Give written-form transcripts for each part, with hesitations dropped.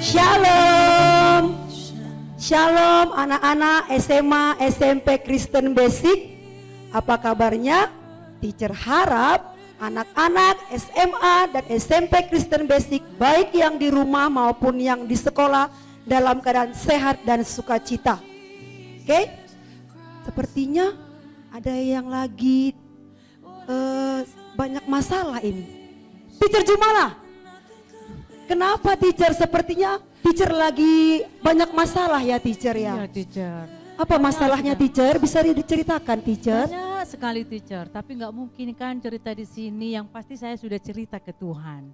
Shalom. Shalom anak-anak SMA SMP Kristen Basic. Apa kabarnya? Teacher harap anak-anak SMA dan SMP Kristen Basic baik yang di rumah maupun yang di sekolah dalam keadaan sehat dan sukacita. Oke? Sepertinya ada yang lagi banyak masalah ini. Teacher Jumala, kenapa teacher? Sepertinya teacher lagi banyak masalah ya teacher ya? Iya teacher. Apa masalahnya teacher? Bisa diceritakan teacher? Banyak sekali teacher, tapi nggak mungkin kan cerita di sini, yang pasti saya sudah cerita ke Tuhan.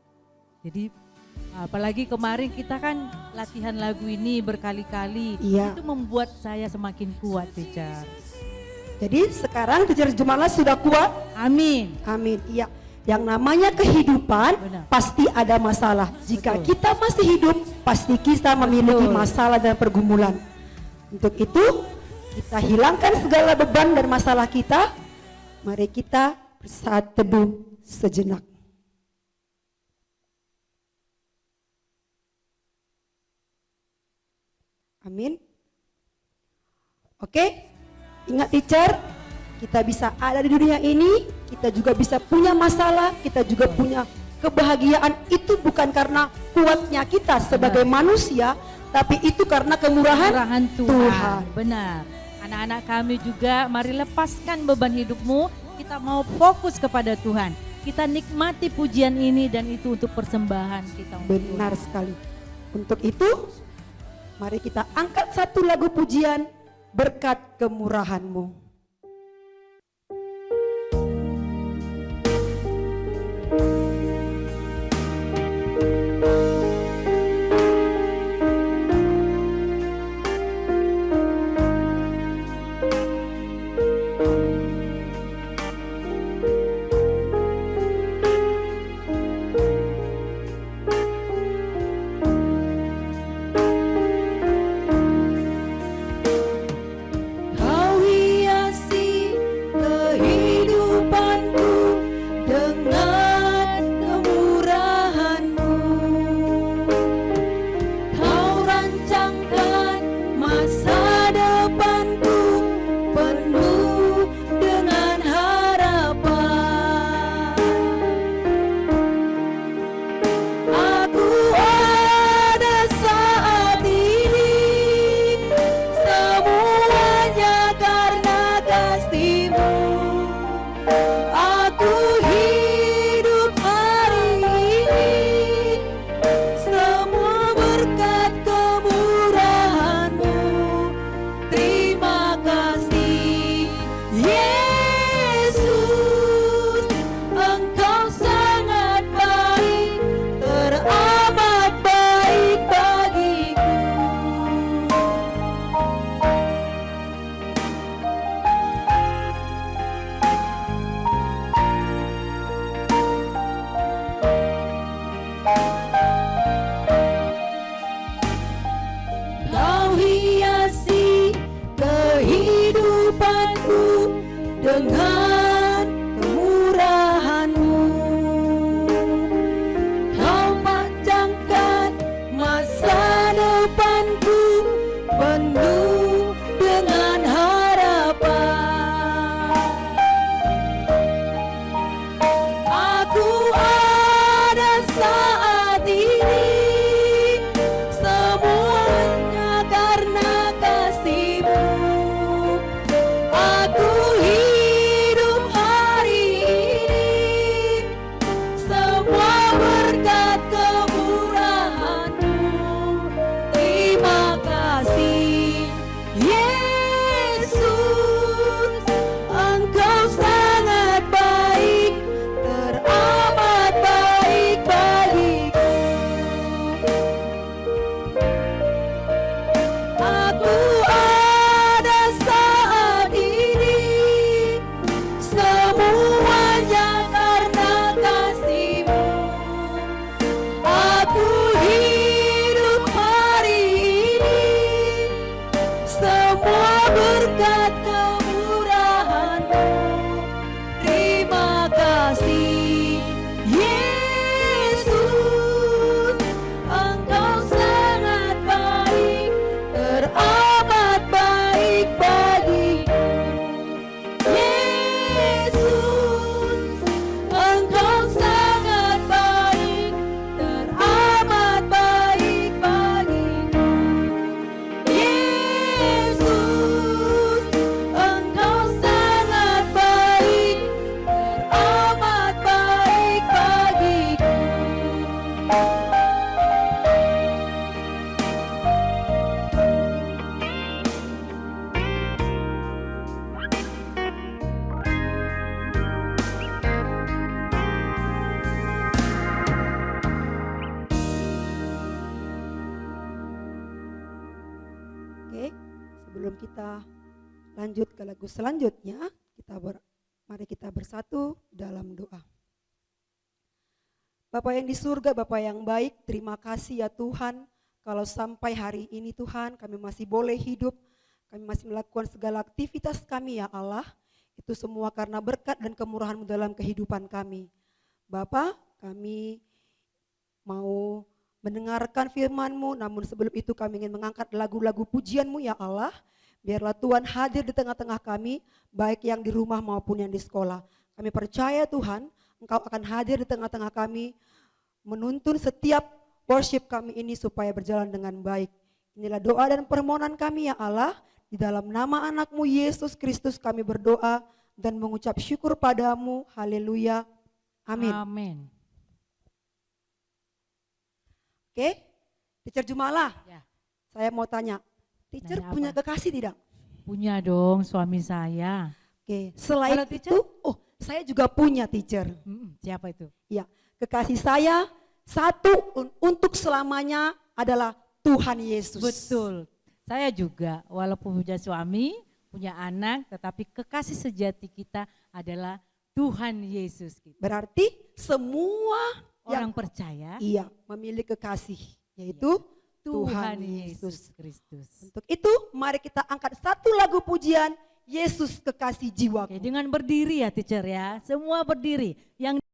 Jadi apalagi kemarin kita kan latihan lagu ini berkali-kali, Iya. itu membuat saya semakin kuat teacher. Jadi sekarang teacher Jumala sudah kuat? Amin. Amin, iya. Yang namanya kehidupan Benar. pasti ada masalah. Jika Betul. kita masih hidup, pasti kita memiliki Betul. masalah dan pergumulan. Untuk itu, kita hilangkan segala beban dan masalah kita. Mari kita bersaat teduh sejenak. Amin. Oke, ingat teacher, kita bisa ada di dunia ini, kita juga bisa punya masalah, kita juga punya kebahagiaan. Itu bukan karena kuatnya kita sebagai manusia, tapi itu karena kemurahan Tuhan. Tuhan. Benar. Anak-anak kami juga, mari lepaskan beban hidupmu. Kita mau fokus kepada Tuhan. Kita nikmati pujian ini dan itu untuk persembahan kita. Untuk Benar Tuhan. sekali. Untuk itu, mari kita angkat satu lagu pujian, berkat kemurahan-Mu. Kau yang Oke, sebelum kita lanjut ke lagu selanjutnya, mari kita bersatu dalam doa. Bapa yang di surga, Bapa yang baik, terima kasih ya Tuhan, kalau sampai hari ini Tuhan kami masih boleh hidup, kami masih melakukan segala aktivitas kami ya Allah, itu semua karena berkat dan kemurahan-Mu dalam kehidupan kami. Bapa, kami mau mendengarkan firman-Mu, namun sebelum itu kami ingin mengangkat lagu-lagu pujian-Mu ya Allah. Biarlah Tuhan hadir di tengah-tengah kami, baik yang di rumah maupun yang di sekolah. Kami percaya Tuhan, Engkau akan hadir di tengah-tengah kami, menuntun setiap worship kami ini supaya berjalan dengan baik. Inilah doa dan permohonan kami ya Allah, di dalam nama anak-Mu Yesus Kristus kami berdoa dan mengucap syukur padamu, haleluya, amin. Amin. Oke, Teacher Jumala, Ya. saya mau tanya, Teacher Nanya punya apa? kekasih tidak? Punya dong suami saya. Oke, selain Kalau itu, teacher? saya juga punya Teacher. Siapa itu? Ya, kekasih saya satu untuk selamanya adalah Tuhan Yesus. Betul. Saya juga walaupun punya suami, punya anak, tetapi kekasih sejati kita adalah Tuhan Yesus. Berarti semua Orang yang percaya memiliki kekasih, yaitu Tuhan Yesus Kristus. Untuk itu, mari kita angkat satu lagu pujian, Yesus kekasih jiwaku. Oke, dengan berdiri ya teacher ya, semua berdiri. Yang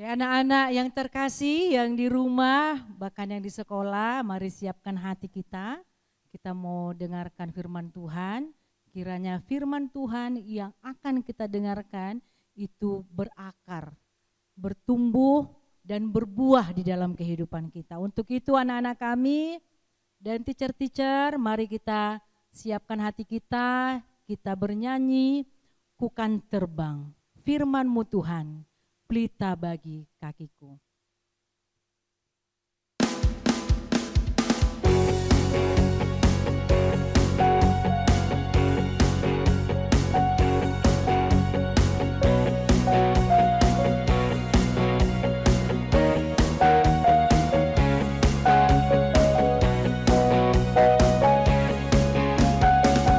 Anak-anak yang terkasih, yang di rumah, bahkan yang di sekolah, mari siapkan hati kita. Kita mau dengarkan firman Tuhan. Kiranya firman Tuhan yang akan kita dengarkan itu berakar, bertumbuh, dan berbuah di dalam kehidupan kita. Untuk itu anak-anak kami dan teacher-teacher, mari kita siapkan hati kita bernyanyi, kukan terbang, firman-Mu Tuhan, pelita bagi kakiku.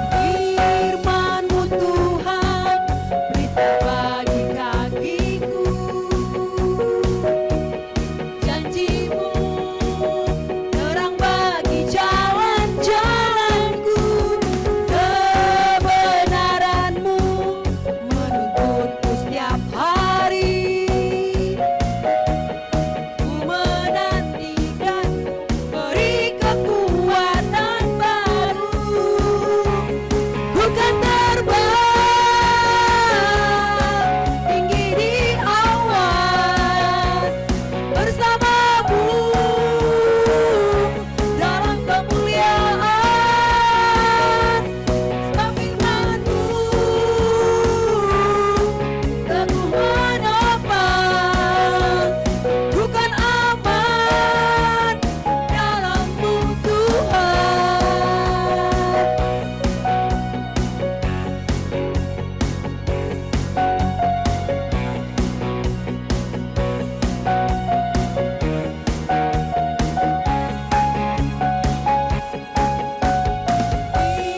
Firman-Mu Tuhan, berita bagi kakiku. Janji-Mu terang bagi jalan-jalanku. Kebenaran-Mu menuntutku setiap hari. Ku menantikan, beri kekuatan baru. Ku kan terbang tinggi di awan bersama-Mu dalam kemuliaan. Sebab firman-Mu teguh menopang. Ku kan aman dalam-Mu Tuhan.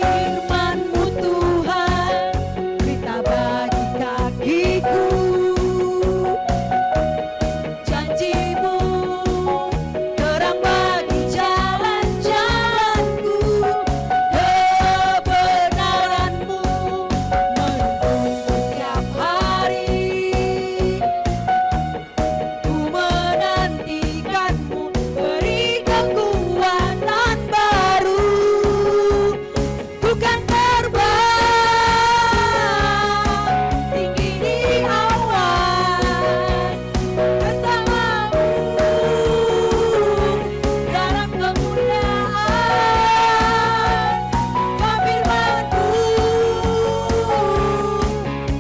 Firman-Mu Tuhan, berita bagi kakiku. Janji-Mu terang bagi jalan-jalanku. Kebenaran-Mu menuntutku setiap hari. Ku menantikan-Mu, beri kekuatan baru. Ku kan terbang tinggi di awan bersama-Mu dalam kemuliaan. Sebab firman-Mu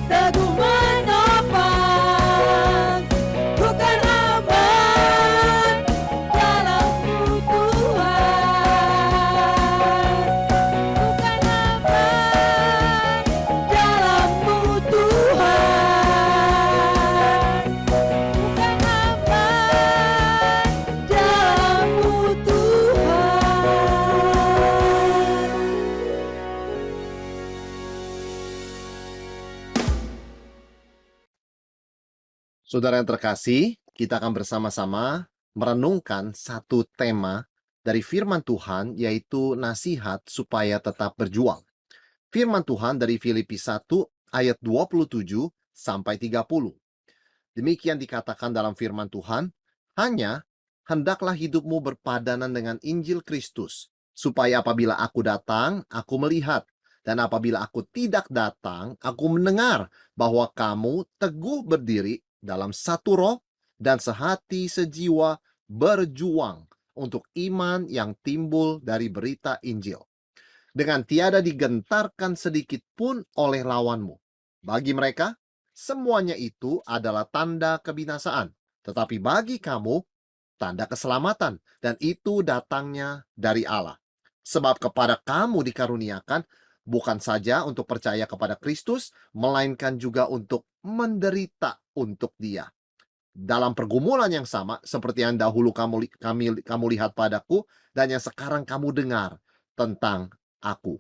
teguh menopang. Ku kan aman dalam-Mu Tuhan. Ku kan aman dalam-Mu Tuhan. Ku kan aman dalam-Mu Tuhan. Saudara yang terkasih, kita akan bersama-sama merenungkan satu tema dari firman Tuhan, yaitu nasihat supaya tetap berjuang. Firman Tuhan dari Filipi 1 ayat 27 sampai 30. Demikian dikatakan dalam firman Tuhan, hanya hendaklah hidupmu berpadanan dengan Injil Kristus, supaya apabila aku datang, aku melihat, dan apabila aku tidak datang, aku mendengar bahwa kamu teguh berdiri dalam satu roh dan sehati sejiwa berjuang untuk iman yang timbul dari berita Injil, dengan tiada digentarkan sedikit pun oleh lawanmu. Bagi mereka, semuanya itu adalah tanda kebinasaan, tetapi bagi kamu, tanda keselamatan, dan itu datangnya dari Allah. Sebab kepada kamu dikaruniakan bukan saja untuk percaya kepada Kristus, melainkan juga untuk menderita untuk Dia. Dalam pergumulan yang sama, seperti yang dahulu kamu lihat padaku, dan yang sekarang kamu dengar tentang aku.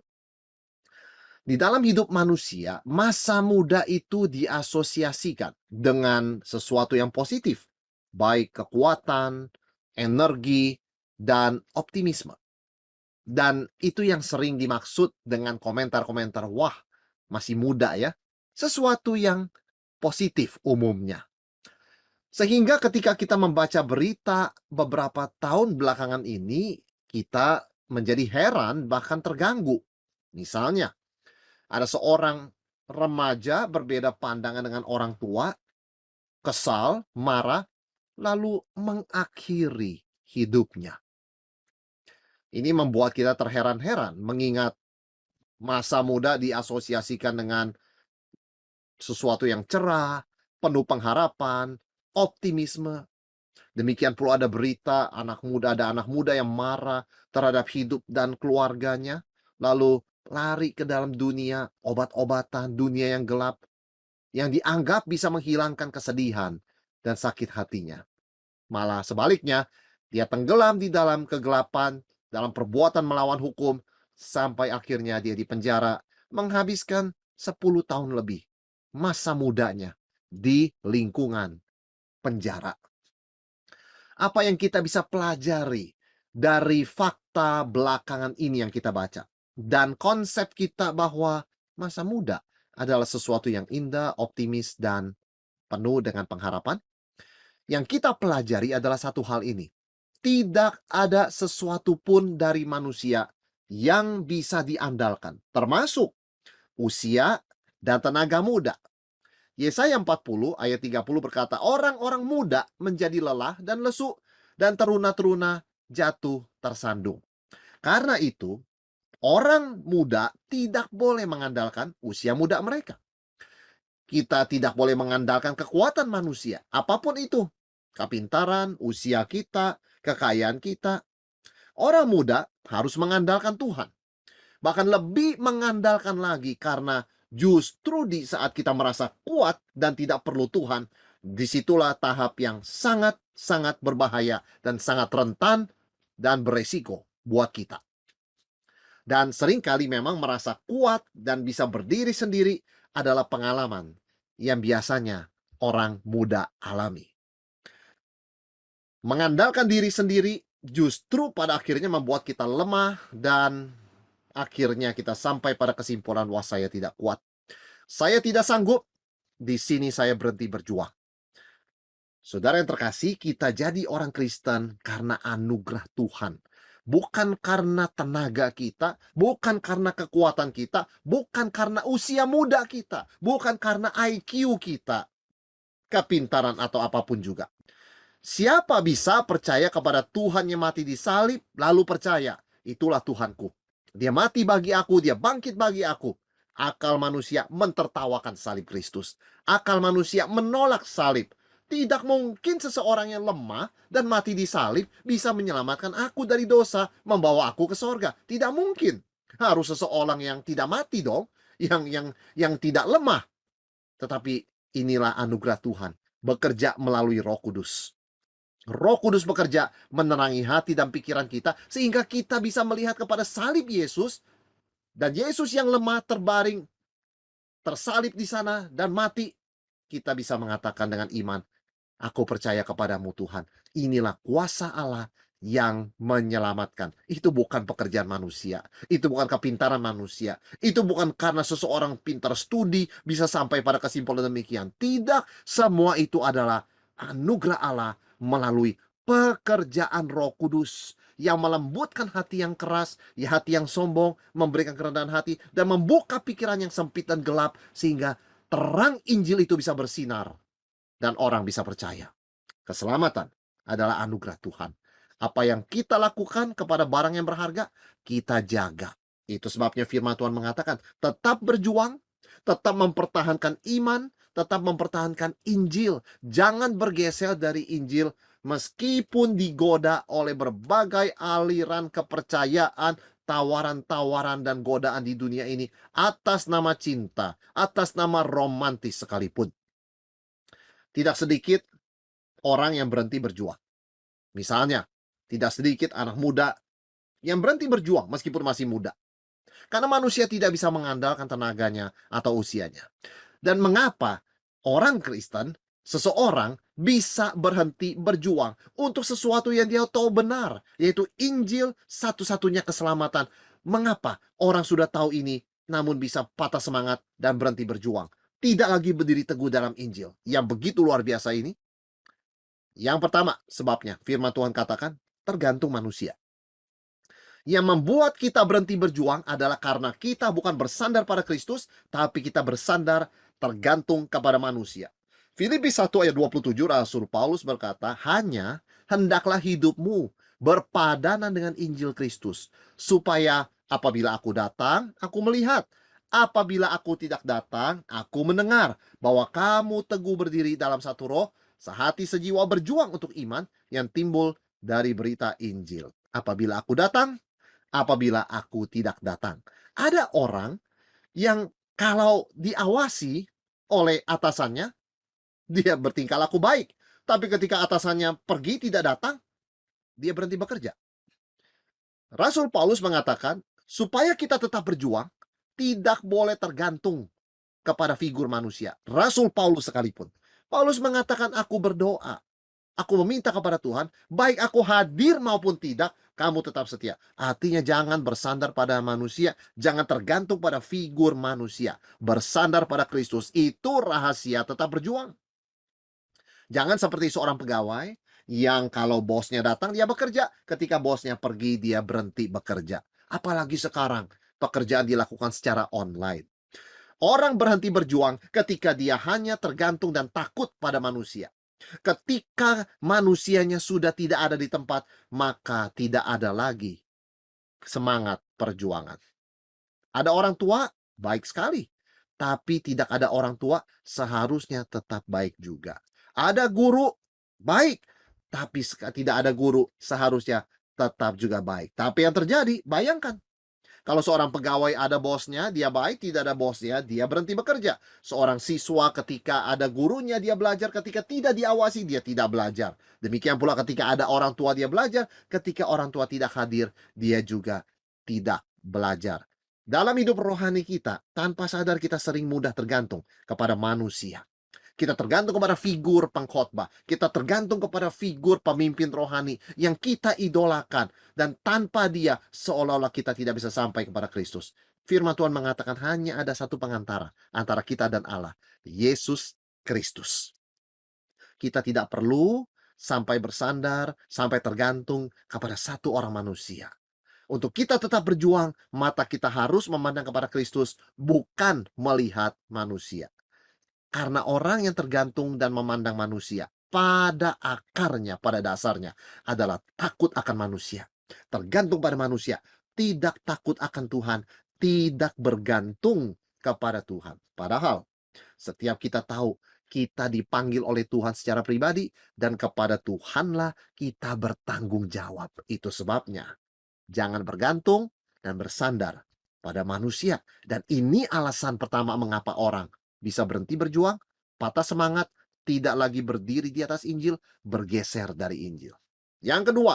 Di dalam hidup manusia, masa muda itu diasosiasikan dengan sesuatu yang positif, baik kekuatan, energi, dan optimisme. Dan itu yang sering dimaksud dengan komentar-komentar, wah, masih muda ya. Sesuatu yang positif umumnya. Sehingga ketika kita membaca berita beberapa tahun belakangan ini, kita menjadi heran bahkan terganggu. Misalnya, ada seorang remaja berbeda pandangan dengan orang tua, kesal, marah, lalu mengakhiri hidupnya. Ini membuat kita terheran-heran mengingat masa muda diasosiasikan dengan sesuatu yang cerah, penuh pengharapan, optimisme. Demikian pula ada berita ada anak muda yang marah terhadap hidup dan keluarganya, lalu lari ke dalam dunia obat-obatan, dunia yang gelap, yang dianggap bisa menghilangkan kesedihan dan sakit hatinya. Malah sebaliknya, dia tenggelam di dalam kegelapan, dalam perbuatan melawan hukum, sampai akhirnya dia dipenjara, menghabiskan 10 tahun lebih masa mudanya di lingkungan penjara. Apa yang kita bisa pelajari dari fakta belakangan ini yang kita baca? Dan konsep kita bahwa masa muda adalah sesuatu yang indah, optimis, dan penuh dengan pengharapan. Yang kita pelajari adalah satu hal ini. Tidak ada sesuatu pun dari manusia yang bisa diandalkan, termasuk usia dan tenaga muda. Yesaya 40 ayat 30 berkata, orang-orang muda menjadi lelah dan lesu, dan teruna-teruna jatuh tersandung. Karena itu, orang muda tidak boleh mengandalkan usia muda mereka. Kita tidak boleh mengandalkan kekuatan manusia, apapun itu. Kepintaran, usia kita, kekayaan kita. Orang muda harus mengandalkan Tuhan. Bahkan lebih mengandalkan lagi karena justru di saat kita merasa kuat dan tidak perlu Tuhan, disitulah tahap yang sangat-sangat berbahaya dan sangat rentan dan beresiko buat kita. Dan seringkali memang merasa kuat dan bisa berdiri sendiri adalah pengalaman yang biasanya orang muda alami. Mengandalkan diri sendiri justru pada akhirnya membuat kita lemah dan akhirnya kita sampai pada kesimpulan, wah saya tidak kuat. Saya tidak sanggup, di sini saya berhenti berjuang. Saudara yang terkasih, kita jadi orang Kristen karena anugerah Tuhan. Bukan karena tenaga kita, bukan karena kekuatan kita, bukan karena usia muda kita, bukan karena IQ kita, kepintaran atau apapun juga. Siapa bisa percaya kepada Tuhan yang mati di salib, lalu percaya, itulah Tuhanku. Dia mati bagi aku, dia bangkit bagi aku. Akal manusia mentertawakan salib Kristus. Akal manusia menolak salib. Tidak mungkin seseorang yang lemah dan mati di salib bisa menyelamatkan aku dari dosa, membawa aku ke sorga. Tidak mungkin. Harus seseorang yang tidak mati dong, yang tidak lemah. Tetapi inilah anugerah Tuhan, bekerja melalui Roh Kudus. Roh Kudus bekerja menerangi hati dan pikiran kita sehingga kita bisa melihat kepada salib Yesus, dan Yesus yang lemah terbaring tersalib di sana dan mati. Kita bisa mengatakan dengan iman, aku percaya kepadamu Tuhan. Inilah kuasa Allah yang menyelamatkan. Itu bukan pekerjaan manusia. Itu bukan kepintaran manusia. Itu bukan karena seseorang pintar studi bisa sampai pada kesimpulan demikian. Tidak, semua itu adalah anugerah Allah melalui pekerjaan Roh Kudus yang melembutkan hati yang keras, ya hati yang sombong, memberikan kerendahan hati, dan membuka pikiran yang sempit dan gelap, sehingga terang Injil itu bisa bersinar, dan orang bisa percaya. Keselamatan adalah anugerah Tuhan. Apa yang kita lakukan kepada barang yang berharga, kita jaga. Itu sebabnya firman Tuhan mengatakan, tetap berjuang, tetap mempertahankan iman, tetap mempertahankan Injil. Jangan bergeser dari Injil meskipun digoda oleh berbagai aliran kepercayaan, tawaran-tawaran dan godaan di dunia ini atas nama cinta, atas nama romantis sekalipun. Tidak sedikit orang yang berhenti berjuang. Misalnya, tidak sedikit anak muda yang berhenti berjuang meskipun masih muda. Karena manusia tidak bisa mengandalkan tenaganya atau usianya. Dan mengapa orang Kristen, seseorang bisa berhenti berjuang untuk sesuatu yang dia tahu benar, yaitu Injil, satu-satunya keselamatan. Mengapa orang sudah tahu ini, namun bisa patah semangat dan berhenti berjuang? Tidak lagi berdiri teguh dalam Injil yang begitu luar biasa ini. Yang pertama, sebabnya firman Tuhan katakan tergantung manusia. Yang membuat kita berhenti berjuang adalah karena kita bukan bersandar pada Kristus, tapi kita bersandar tergantung kepada manusia. Filipi 1 ayat 27, Rasul Paulus berkata, hanya hendaklah hidupmu berpadanan dengan Injil Kristus, supaya apabila aku datang, aku melihat. Apabila aku tidak datang, aku mendengar bahwa kamu teguh berdiri dalam satu roh, sehati sejiwa berjuang untuk iman yang timbul dari berita Injil. Apabila aku datang, apabila aku tidak datang. Ada orang yang kalau diawasi oleh atasannya, dia bertingkah laku baik. Tapi ketika atasannya pergi tidak datang, dia berhenti bekerja. Rasul Paulus mengatakan, supaya kita tetap berjuang, tidak boleh tergantung kepada figur manusia. Rasul Paulus sekalipun. Paulus mengatakan, aku berdoa. Aku meminta kepada Tuhan, baik aku hadir maupun tidak, kamu tetap setia. Artinya jangan bersandar pada manusia, jangan tergantung pada figur manusia. Bersandar pada Kristus, itu rahasia tetap berjuang. Jangan seperti seorang pegawai yang kalau bosnya datang dia bekerja, ketika bosnya pergi dia berhenti bekerja. Apalagi sekarang pekerjaan dilakukan secara online. Orang berhenti berjuang ketika dia hanya tergantung dan takut pada manusia. Ketika manusianya sudah tidak ada di tempat, maka tidak ada lagi semangat perjuangan. Ada orang tua, baik sekali. Tapi tidak ada orang tua, seharusnya tetap baik juga. Ada guru, baik. Tapi tidak ada guru, seharusnya tetap juga baik. Tapi yang terjadi, bayangkan. Kalau seorang pegawai ada bosnya, dia baik, tidak ada bosnya, dia berhenti bekerja. Seorang siswa ketika ada gurunya, dia belajar, ketika tidak diawasi, dia tidak belajar. Demikian pula ketika ada orang tua, dia belajar, ketika orang tua tidak hadir, dia juga tidak belajar. Dalam hidup rohani kita, tanpa sadar kita sering mudah tergantung kepada manusia. Kita tergantung kepada figur pengkhotbah. Kita tergantung kepada figur pemimpin rohani yang kita idolakan. Dan tanpa dia, seolah-olah kita tidak bisa sampai kepada Kristus. Firman Tuhan mengatakan hanya ada satu pengantara antara kita dan Allah, Yesus Kristus. Kita tidak perlu sampai bersandar, sampai tergantung kepada satu orang manusia. Untuk kita tetap berjuang, mata kita harus memandang kepada Kristus, bukan melihat manusia. Karena orang yang tergantung dan memandang manusia, pada akarnya, pada dasarnya, adalah takut akan manusia. Tergantung pada manusia, tidak takut akan Tuhan, tidak bergantung kepada Tuhan. Padahal, setiap kita tahu, kita dipanggil oleh Tuhan secara pribadi, dan kepada Tuhanlah kita bertanggung jawab. Itu sebabnya, jangan bergantung dan bersandar pada manusia. Dan ini alasan pertama mengapa orang bisa berhenti berjuang, patah semangat, tidak lagi berdiri di atas Injil, bergeser dari Injil. Yang kedua,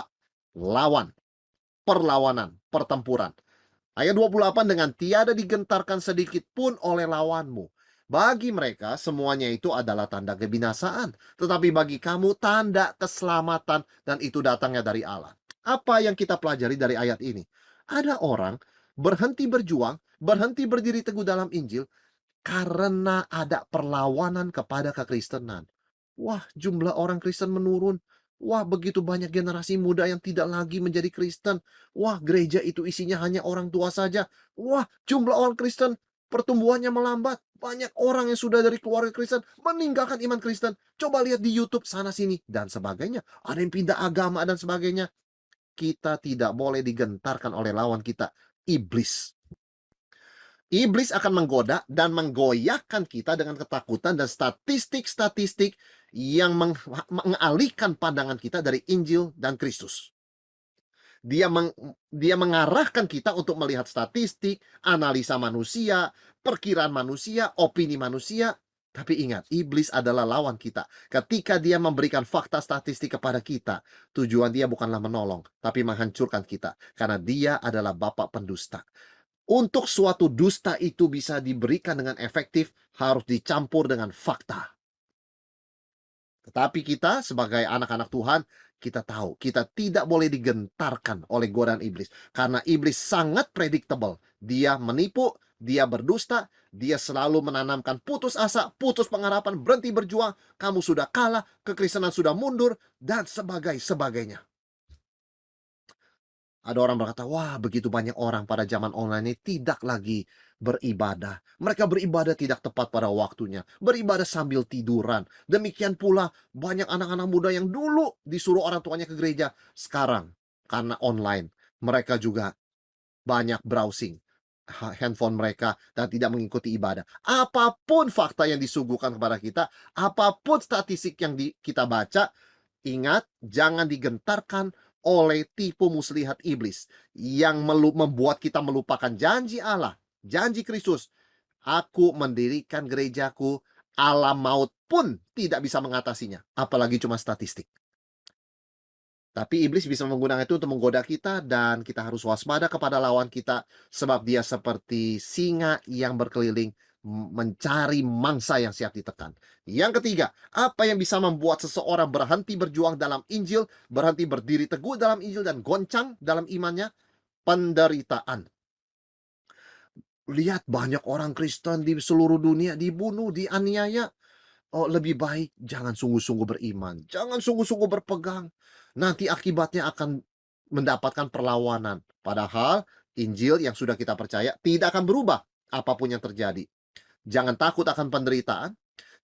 lawan. Perlawanan, pertempuran. Ayat 28, dengan tiada digentarkan sedikit pun oleh lawanmu. Bagi mereka semuanya itu adalah tanda kebinasaan, tetapi bagi kamu tanda keselamatan, dan itu datangnya dari Allah. Apa yang kita pelajari dari ayat ini? Ada orang berhenti berjuang, berhenti berdiri teguh dalam Injil, karena ada perlawanan kepada kekristenan. Wah, jumlah orang Kristen menurun. Wah, begitu banyak generasi muda yang tidak lagi menjadi Kristen. Wah, gereja itu isinya hanya orang tua saja. Wah, jumlah orang Kristen pertumbuhannya melambat. Banyak orang yang sudah dari keluarga Kristen meninggalkan iman Kristen. Coba lihat di YouTube sana-sini dan sebagainya. Ada yang pindah agama dan sebagainya. Kita tidak boleh digentarkan oleh lawan kita, iblis. Iblis akan menggoda dan menggoyahkan kita dengan ketakutan dan statistik-statistik yang mengalihkan pandangan kita dari Injil dan Kristus. Dia mengarahkan kita untuk melihat statistik, analisa manusia, perkiraan manusia, opini manusia. Tapi ingat, iblis adalah lawan kita. Ketika dia memberikan fakta statistik kepada kita, tujuan dia bukanlah menolong, tapi menghancurkan kita. Karena dia adalah bapa pendusta. Untuk suatu dusta itu bisa diberikan dengan efektif, harus dicampur dengan fakta. Tetapi kita sebagai anak-anak Tuhan, kita tahu, kita tidak boleh digentarkan oleh godaan iblis. Karena iblis sangat predictable. Dia menipu, dia berdusta, Dia selalu menanamkan putus asa, putus pengharapan, berhenti berjuang, kamu sudah kalah, kekristenan sudah mundur, dan sebagainya. Ada orang berkata, wah begitu banyak orang pada zaman online ini tidak lagi beribadah. Mereka beribadah tidak tepat pada waktunya. Beribadah sambil tiduran. Demikian pula banyak anak-anak muda yang dulu disuruh orang tuanya ke gereja. Sekarang karena online mereka juga banyak browsing handphone mereka dan tidak mengikuti ibadah. Apapun fakta yang disuguhkan kepada kita, apapun statistik yang kita baca, ingat, jangan digentarkan oleh tipu muslihat iblis yang membuat kita melupakan janji Allah, janji Kristus. Aku mendirikan gerejaku, alam maut pun tidak bisa mengatasinya, apalagi cuma statistik. Tapi iblis bisa menggunakan itu untuk menggoda kita dan kita harus waspada kepada lawan kita sebab dia seperti singa yang berkeliling mencari mangsa yang siap ditekan. Yang ketiga, apa yang bisa membuat seseorang berhenti berjuang dalam Injil, berhenti berdiri teguh dalam Injil dan goncang dalam imannya? Penderitaan. Lihat banyak orang Kristen di seluruh dunia dibunuh, dianiaya. Oh, lebih baik jangan sungguh-sungguh beriman, jangan sungguh-sungguh berpegang. Nanti akibatnya akan mendapatkan perlawanan. Padahal Injil yang sudah kita percaya tidak akan berubah apapun yang terjadi. Jangan takut akan penderitaan.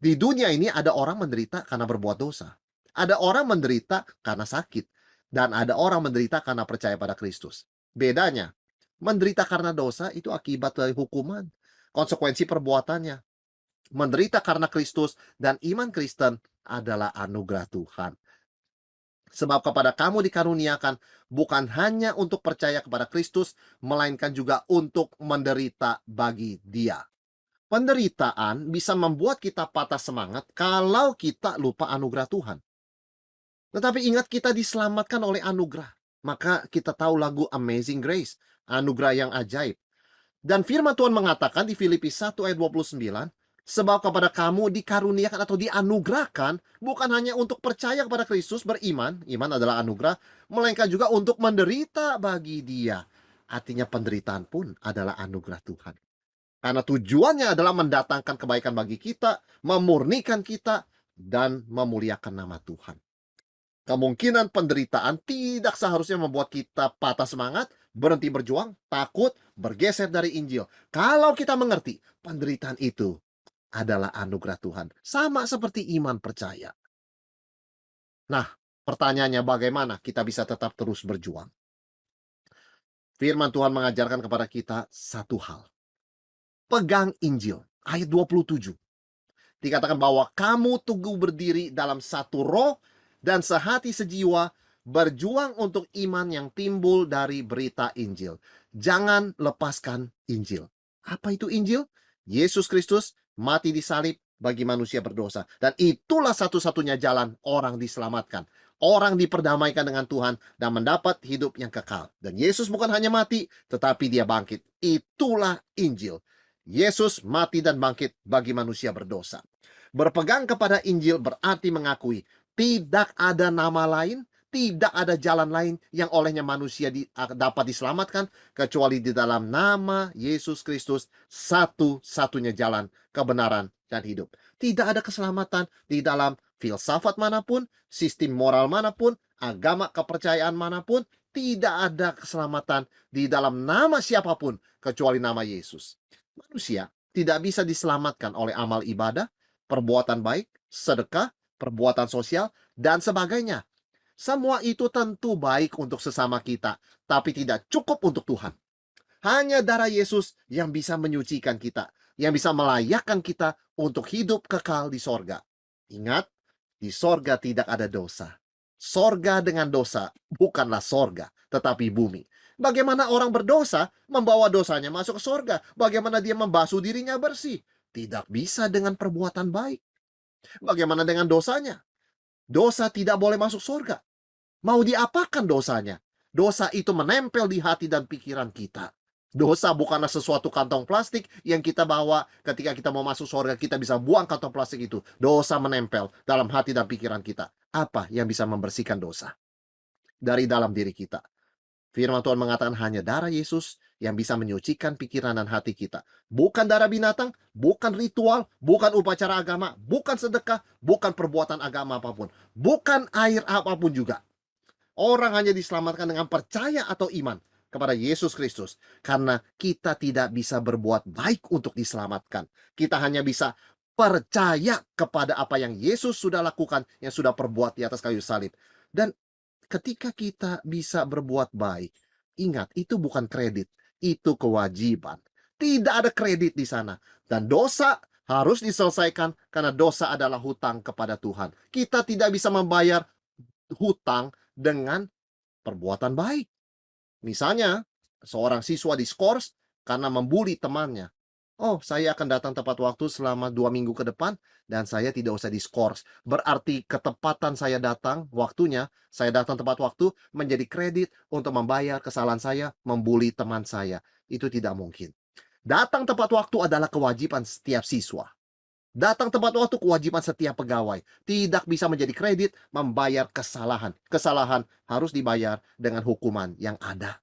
Di dunia ini ada orang menderita karena berbuat dosa. Ada orang menderita karena sakit. Dan ada orang menderita karena percaya pada Kristus. Bedanya, menderita karena dosa itu akibat dari hukuman, konsekuensi perbuatannya. Menderita karena Kristus dan iman Kristen adalah anugerah Tuhan. Sebab kepada kamu dikaruniakan bukan hanya untuk percaya kepada Kristus, melainkan juga untuk menderita bagi Dia. Penderitaan bisa membuat kita patah semangat kalau kita lupa anugerah Tuhan. Tetapi ingat, kita diselamatkan oleh anugerah. Maka kita tahu lagu Amazing Grace, anugerah yang ajaib. Dan firman Tuhan mengatakan di Filipi 1 ayat 29, sebab kepada kamu dikaruniakan atau dianugerahkan bukan hanya untuk percaya kepada Kristus, beriman, iman adalah anugerah, melainkan juga untuk menderita bagi Dia. Artinya penderitaan pun adalah anugerah Tuhan. Karena tujuannya adalah mendatangkan kebaikan bagi kita, memurnikan kita, dan memuliakan nama Tuhan. Kemungkinan penderitaan tidak seharusnya membuat kita patah semangat, berhenti berjuang, takut, bergeser dari Injil. Kalau kita mengerti, penderitaan itu adalah anugerah Tuhan. Sama seperti iman percaya. Nah, pertanyaannya bagaimana kita bisa tetap terus berjuang? Firman Tuhan mengajarkan kepada kita satu hal. Pegang Injil. Ayat 27. Dikatakan bahwa kamu teguh berdiri dalam satu roh dan sehati sejiwa, berjuang untuk iman yang timbul dari berita Injil. Jangan lepaskan Injil. Apa itu Injil? Yesus Kristus mati di salib bagi manusia berdosa. Dan itulah satu-satunya jalan orang diselamatkan. Orang diperdamaikan dengan Tuhan dan mendapat hidup yang kekal. Dan Yesus bukan hanya mati, tetapi Dia bangkit. Itulah Injil. Yesus mati dan bangkit bagi manusia berdosa. Berpegang kepada Injil berarti mengakui tidak ada nama lain, tidak ada jalan lain yang olehnya manusia dapat diselamatkan kecuali di dalam nama Yesus Kristus, satu-satunya jalan, kebenaran, dan hidup. Tidak ada keselamatan di dalam filsafat manapun, sistem moral manapun, agama kepercayaan manapun. Tidak ada keselamatan di dalam nama siapapun kecuali nama Yesus. Manusia tidak bisa diselamatkan oleh amal ibadah, perbuatan baik, sedekah, perbuatan sosial, dan sebagainya. Semua itu tentu baik untuk sesama kita, tapi tidak cukup untuk Tuhan. Hanya darah Yesus yang bisa menyucikan kita, yang bisa melayakkan kita untuk hidup kekal di sorga. Ingat, di sorga tidak ada dosa. Sorga dengan dosa bukanlah sorga, tetapi bumi. Bagaimana orang berdosa membawa dosanya masuk ke sorga? Bagaimana dia membasuh dirinya bersih? Tidak bisa dengan perbuatan baik. Bagaimana dengan dosanya? Dosa tidak boleh masuk surga. Mau diapakan dosanya? Dosa itu menempel di hati dan pikiran kita. Dosa bukanlah sesuatu kantong plastik yang kita bawa ketika kita mau masuk surga, kita bisa buang kantong plastik itu. Dosa menempel dalam hati dan pikiran kita. Apa yang bisa membersihkan dosa? Dari dalam diri kita. Firman Tuhan mengatakan hanya darah Yesus yang bisa menyucikan pikiran dan hati kita. Bukan darah binatang, bukan ritual, bukan upacara agama, bukan sedekah, bukan perbuatan agama apapun, bukan air apapun juga. Orang hanya diselamatkan dengan percaya atau iman kepada Yesus Kristus. Karena kita tidak bisa berbuat baik untuk diselamatkan. Kita hanya bisa percaya kepada apa yang Yesus sudah lakukan, yang sudah perbuat di atas kayu salib. Dan ketika kita bisa berbuat baik, ingat, itu bukan kredit, itu kewajiban. Tidak ada kredit di sana. Dan dosa harus diselesaikan karena dosa adalah hutang kepada Tuhan. Kita tidak bisa membayar hutang dengan perbuatan baik. Misalnya, seorang siswa diskors karena membuli temannya. Oh, saya akan datang tepat waktu selama 2 minggu ke depan dan saya tidak usah diskors. Berarti ketepatan saya datang, waktunya, saya datang tepat waktu menjadi kredit untuk membayar kesalahan saya, membuli teman saya. Itu tidak mungkin. Datang tepat waktu adalah kewajiban setiap siswa. Datang tepat waktu kewajiban setiap pegawai. Tidak bisa menjadi kredit membayar kesalahan. Kesalahan harus dibayar dengan hukuman yang ada.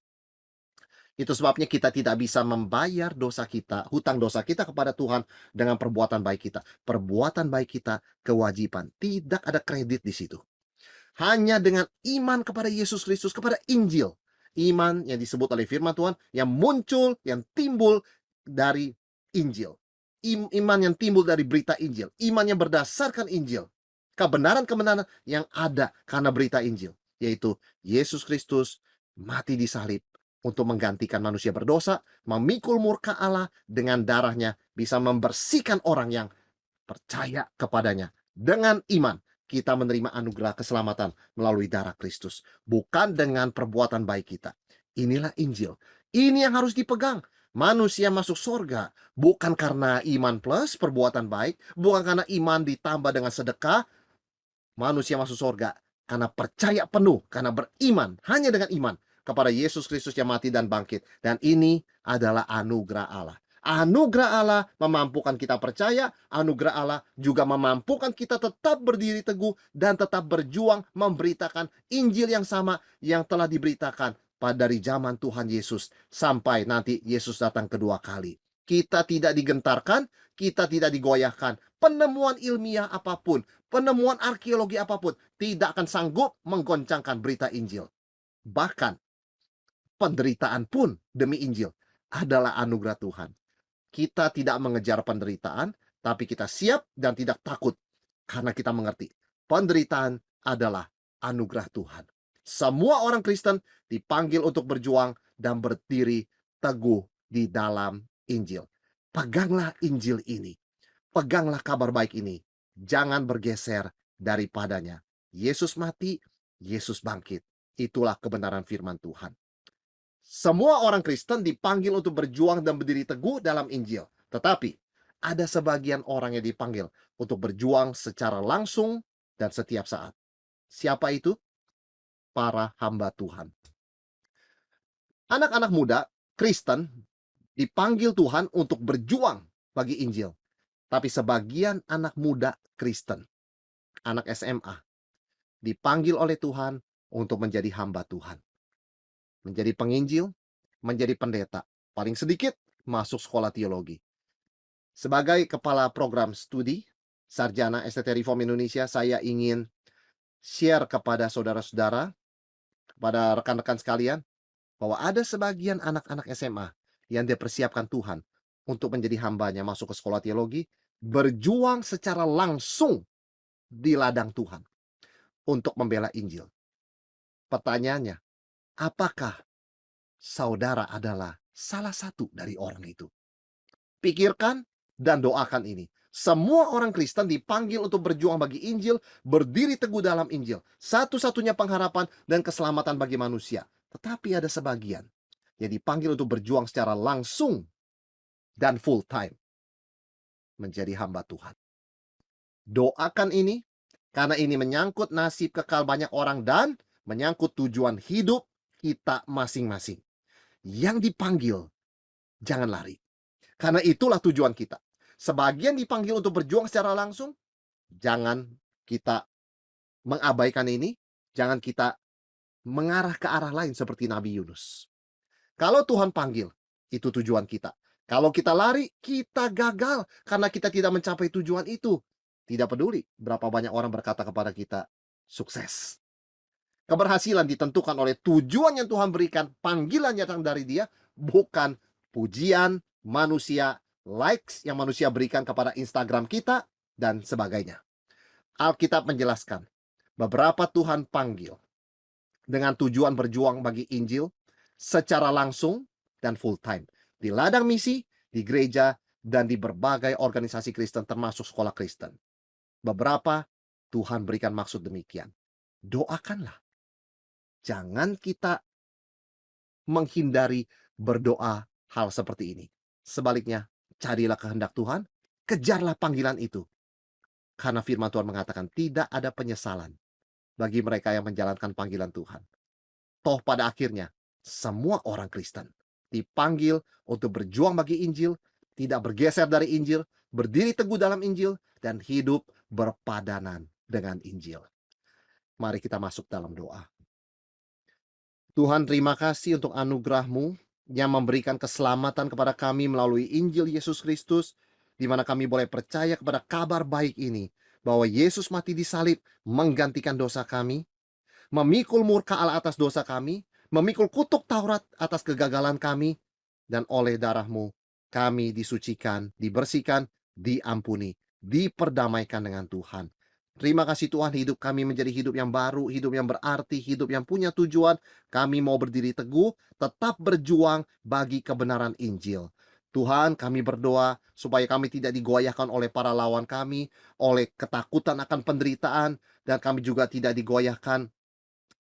Itu sebabnya kita tidak bisa membayar dosa kita, hutang dosa kita kepada Tuhan dengan perbuatan baik kita. Perbuatan baik kita kewajiban. Tidak ada kredit di situ. Hanya dengan iman kepada Yesus Kristus, kepada Injil. Iman yang disebut oleh firman Tuhan, yang muncul, yang timbul dari Injil. Iman yang timbul dari berita Injil. Iman yang berdasarkan Injil. Kebenaran-kebenaran yang ada karena berita Injil. Yaitu Yesus Kristus mati di salib untuk menggantikan manusia berdosa, memikul murka Allah dengan darahnya, bisa membersihkan orang yang percaya kepadanya. Dengan iman, kita menerima anugerah keselamatan melalui darah Kristus. Bukan dengan perbuatan baik kita. Inilah Injil. Ini yang harus dipegang. Manusia masuk surga bukan karena iman plus perbuatan baik, bukan karena iman ditambah dengan sedekah. Manusia masuk surga karena percaya penuh, karena beriman, hanya dengan iman kepada Yesus Kristus yang mati dan bangkit. Dan ini adalah anugerah Allah. Anugerah Allah memampukan kita percaya, anugerah Allah juga memampukan kita tetap berdiri teguh dan tetap berjuang memberitakan Injil yang sama yang telah diberitakan dari zaman Tuhan Yesus sampai nanti Yesus datang kedua kali. Kita tidak digentarkan, kita tidak digoyahkan. Penemuan ilmiah apapun, penemuan arkeologi apapun tidak akan sanggup menggoncangkan berita Injil. Bahkan penderitaan pun demi Injil adalah anugerah Tuhan. Kita tidak mengejar penderitaan, tapi kita siap dan tidak takut karena kita mengerti penderitaan adalah anugerah Tuhan. Semua orang Kristen dipanggil untuk berjuang dan berdiri teguh di dalam Injil. Peganglah Injil ini. Peganglah kabar baik ini. Jangan bergeser daripadanya. Yesus mati, Yesus bangkit. Itulah kebenaran firman Tuhan. Semua orang Kristen dipanggil untuk berjuang dan berdiri teguh dalam Injil. Tetapi ada sebagian orang yang dipanggil untuk berjuang secara langsung dan setiap saat. Siapa itu? Para hamba Tuhan. Anak-anak muda Kristen dipanggil Tuhan untuk berjuang bagi Injil. Tapi sebagian anak muda Kristen, anak SMA, dipanggil oleh Tuhan untuk menjadi hamba Tuhan. Menjadi penginjil, menjadi pendeta. Paling sedikit masuk sekolah teologi. Sebagai kepala program studi Sarjana STT Reform Indonesia, saya ingin share kepada saudara-saudara, kepada rekan-rekan sekalian, bahwa ada sebagian anak-anak SMA yang dipersiapkan Tuhan untuk menjadi hambanya masuk ke sekolah teologi, berjuang secara langsung di ladang Tuhan untuk membela Injil. Pertanyaannya, apakah saudara adalah salah satu dari orang itu? Pikirkan dan doakan ini. Semua orang Kristen dipanggil untuk berjuang bagi Injil, berdiri teguh dalam Injil. Satu-satunya pengharapan dan keselamatan bagi manusia. Tetapi ada sebagian yang dipanggil untuk berjuang secara langsung dan full time menjadi hamba Tuhan. Doakan ini, karena ini menyangkut nasib kekal banyak orang dan menyangkut tujuan hidup kita masing-masing. Yang dipanggil, jangan lari. Karena itulah tujuan kita. Sebagian dipanggil untuk berjuang secara langsung, jangan kita mengabaikan ini, jangan kita mengarah ke arah lain seperti Nabi Yunus. Kalau Tuhan panggil, Itu tujuan kita. Kalau kita lari, kita gagal karena kita tidak mencapai tujuan itu. Tidak peduli berapa banyak orang berkata kepada kita, sukses. Keberhasilan ditentukan oleh tujuan yang Tuhan berikan, panggilan yang datang dari Dia, bukan pujian manusia, likes yang manusia berikan kepada Instagram kita, dan sebagainya. Alkitab menjelaskan, beberapa Tuhan panggil dengan tujuan berjuang bagi Injil secara langsung dan full time. Di ladang misi, di gereja, dan di berbagai organisasi Kristen termasuk sekolah Kristen. Beberapa Tuhan berikan maksud demikian. Doakanlah. Jangan kita menghindari berdoa hal seperti ini. Sebaliknya, carilah kehendak Tuhan, kejarlah panggilan itu. Karena firman Tuhan mengatakan tidak ada penyesalan bagi mereka yang menjalankan panggilan Tuhan. Toh pada akhirnya, semua orang Kristen dipanggil untuk berjuang bagi Injil, tidak bergeser dari Injil, berdiri teguh dalam Injil, dan hidup berpadanan dengan Injil. Mari kita masuk dalam doa. Tuhan, terima kasih untuk anugerah-Mu yang memberikan keselamatan kepada kami melalui Injil Yesus Kristus, di mana kami boleh percaya kepada kabar baik ini, bahwa Yesus mati di salib menggantikan dosa kami, memikul murka Allah atas dosa kami, memikul kutuk Taurat atas kegagalan kami, dan oleh darah-Mu kami disucikan, dibersihkan, diampuni, diperdamaikan dengan Tuhan. Terima kasih Tuhan, hidup kami menjadi hidup yang baru, hidup yang berarti, hidup yang punya tujuan. Kami mau berdiri teguh, tetap berjuang bagi kebenaran Injil. Tuhan, kami berdoa supaya kami tidak digoyahkan oleh para lawan kami, oleh ketakutan akan penderitaan, dan kami juga tidak digoyahkan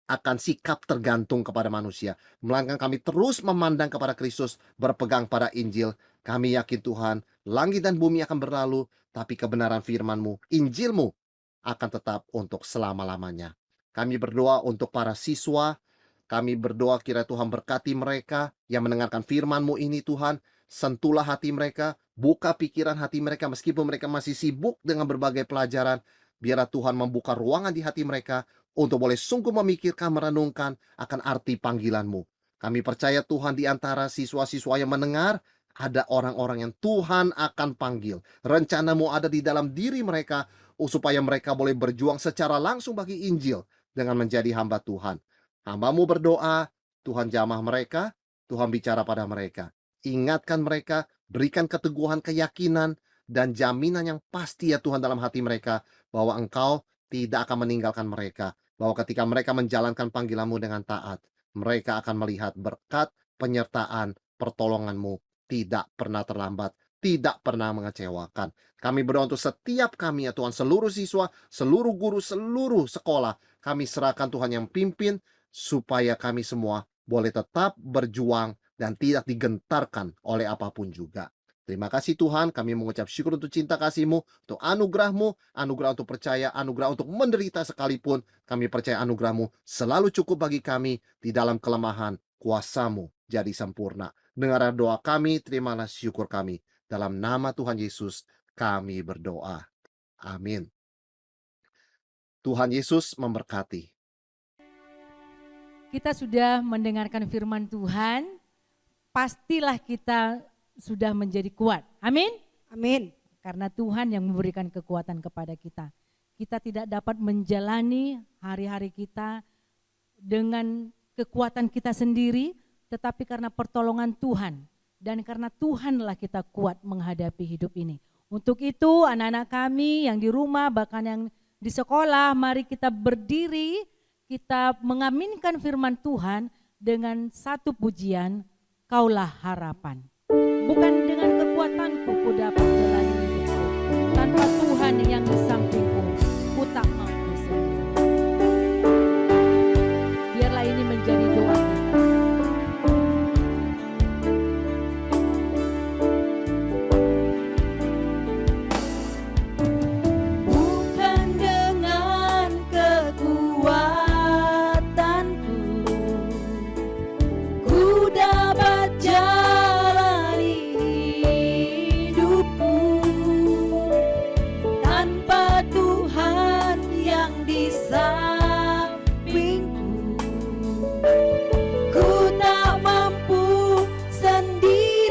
akan sikap tergantung kepada manusia. Melainkan kami terus memandang kepada Kristus, berpegang pada Injil. Kami yakin Tuhan, langit dan bumi akan berlalu, tapi kebenaran firman-Mu, Injil-Mu, akan tetap untuk selama-lamanya. Kami berdoa untuk para siswa, kami berdoa kiranya Tuhan berkati mereka yang mendengarkan firman-Mu ini Tuhan, sentuhlah hati mereka, buka pikiran hati mereka meskipun mereka masih sibuk dengan berbagai pelajaran, biarlah Tuhan membuka ruangan di hati mereka untuk boleh sungguh memikirkan, merenungkan akan arti panggilan-Mu. Kami percaya Tuhan di antara siswa-siswa yang mendengar, ada orang-orang yang Tuhan akan panggil. Rencana-Mu ada di dalam diri mereka, supaya mereka boleh berjuang secara langsung bagi Injil dengan menjadi hamba Tuhan. Hamba-Mu berdoa, Tuhan jamah mereka, Tuhan bicara pada mereka. Ingatkan mereka, berikan keteguhan, keyakinan, dan jaminan yang pasti ya Tuhan dalam hati mereka, bahwa Engkau tidak akan meninggalkan mereka. Bahwa ketika mereka menjalankan panggilan-Mu dengan taat, mereka akan melihat berkat, penyertaan, pertolongan-Mu tidak pernah terlambat, tidak pernah mengecewakan. Kami berdoa untuk setiap kami ya Tuhan, seluruh siswa, seluruh guru, seluruh sekolah. Kami serahkan Tuhan yang pimpin, supaya kami semua boleh tetap berjuang dan tidak digentarkan oleh apapun juga. Terima kasih Tuhan, kami mengucap syukur untuk cinta kasih-Mu, untuk anugerah-Mu, anugerah untuk percaya, anugerah untuk menderita sekalipun. Kami percaya anugerah-Mu selalu cukup bagi kami di dalam kelemahan, kuasa-Mu jadi sempurna. Dengar doa kami, terimalah syukur kami. Dalam nama Tuhan Yesus, kami berdoa. Amin. Tuhan Yesus memberkati. Kita sudah mendengarkan firman Tuhan, pastilah kita sudah menjadi kuat. Amin. Amin. Karena Tuhan yang memberikan kekuatan kepada kita. Kita tidak dapat menjalani hari-hari kita dengan kekuatan kita sendiri, tetapi karena pertolongan Tuhan. Dan karena Tuhanlah kita kuat menghadapi hidup ini. Untuk itu anak-anak kami yang di rumah, bahkan yang di sekolah, mari kita berdiri, kita mengaminkan firman Tuhan dengan satu pujian, Kaulah harapan. Bukan dengan kekuatanku ku dapat jalani hidupku, tanpa Tuhan yang di sampingku, ku tak mampu sendiri. Biarlah ini menjadi doa kita. Ku tak mampu sendiri.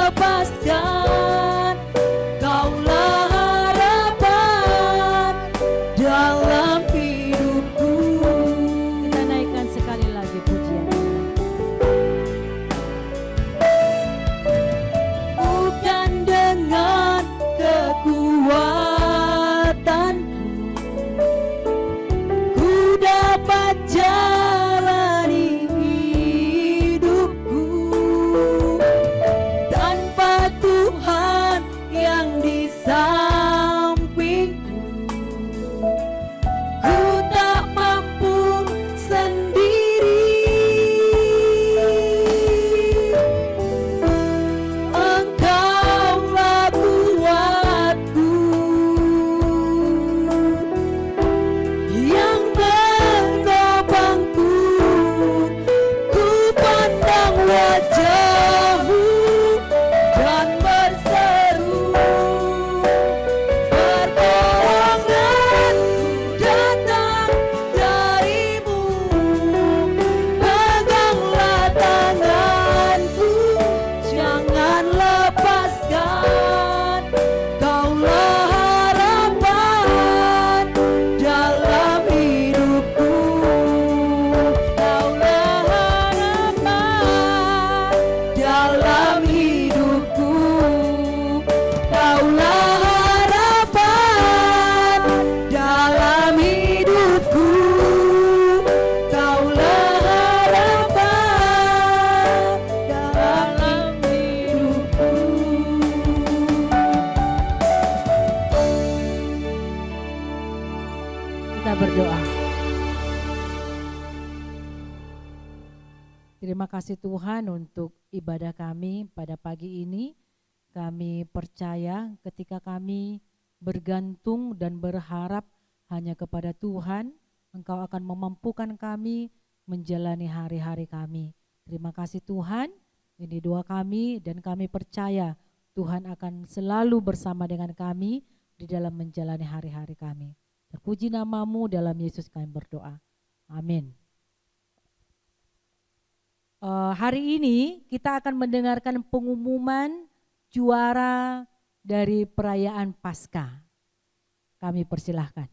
lepaskan. Kaulah harapan dalam hidupku. Kita naikkan sekali lagi pujian. Bukan dengan kekuatanku ku dapat jalani hidupku, tanpa Tuhan yang di sampingku ku tak mampu sendiri. Engkaulah kuatku yang menopangku. Ku pandang wajah-Mu dan berseru, pertolonganku datang dari-Mu. Peganglah tanganku, jangan lepaskan. Kaulah harapan dalam hidupku. Kaulah harapan dalam hidupku. Kaulah harapan dalam hidupku. Kaulah harapan dalam hidupku. Kita berdoa. Terima kasih Tuhan untuk ibadah kami pada pagi ini. Kami percaya ketika kami bergantung dan berharap hanya kepada Tuhan, Engkau akan memampukan kami menjalani hari-hari kami. Terima kasih Tuhan, ini doa kami dan kami percaya Tuhan akan selalu bersama dengan kami di dalam menjalani hari-hari kami. Terpuji nama-Mu, dalam Yesus kami berdoa. Amin. Hari ini kita akan mendengarkan pengumuman juara dari perayaan Paskah. Kami persilahkan.